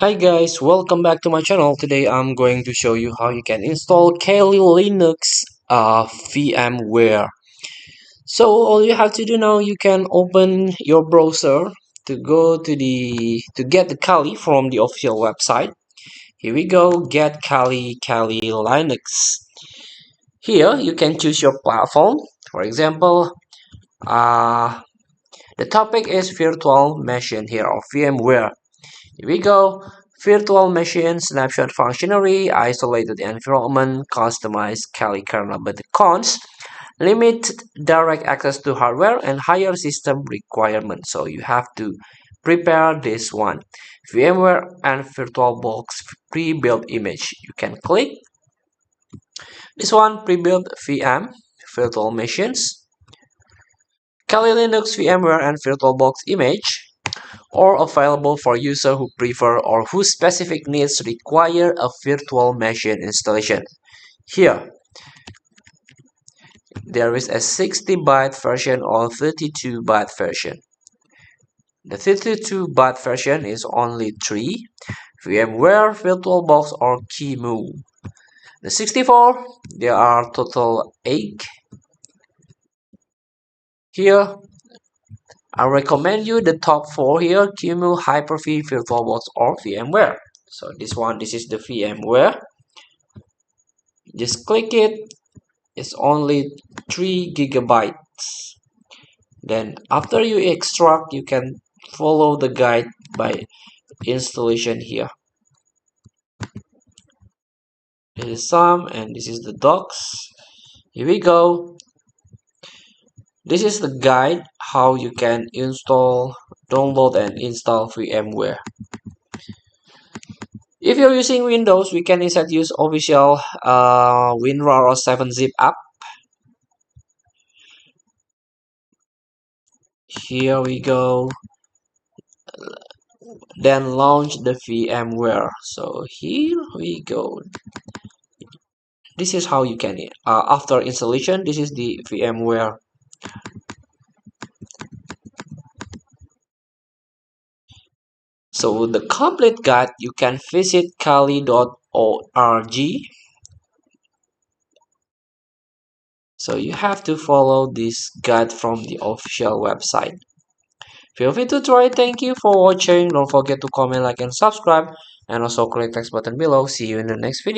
Hi guys, welcome back to my channel. Today I'm going to show you how you can install Kali Linux VMware. So all you have to do now, you can open your browser to get the Kali from the official website. Here we go, get Kali Linux. Here you can choose your platform. For example, uh, the topic is virtual machine here or VMware. Here we go. Virtual machine, snapshot functionary, isolated environment, customized Kali kernel. But the cons, limit direct access to hardware and higher system requirements. So you have to prepare this one. VMware and VirtualBox pre-built image. You can click this one, pre-built VM, virtual machines, Kali Linux VMware and VirtualBox image, or available for users who prefer or whose specific needs require a virtual machine installation. Here, there is a 60-byte version or 32-byte version. The 32-byte version is only 3, VMware, VirtualBox, or QEMU. The 64, there are total 8. Here, I recommend you the top 4 here, QEMU, Hyper-V, VirtualBox, or VMware. So this is the VMware. Just click it. It's only 3 gigabytes. Then after you extract, you can follow the guide by installation here. This is some and this is the docs. Here we go. This is the guide how you can install, download and install VMware. If you're using Windows, we can instead use official WinRAR or 7-zip app. Here we go. Then launch the VMware. So here we go. This is how you can after installation. This is the VMware. So the complete guide, you can visit kali.org. So you have to follow this guide from the official website. Feel free to try. Thank you for watching. Don't forget to comment, like, and subscribe. And also click text button below. See you in the next video.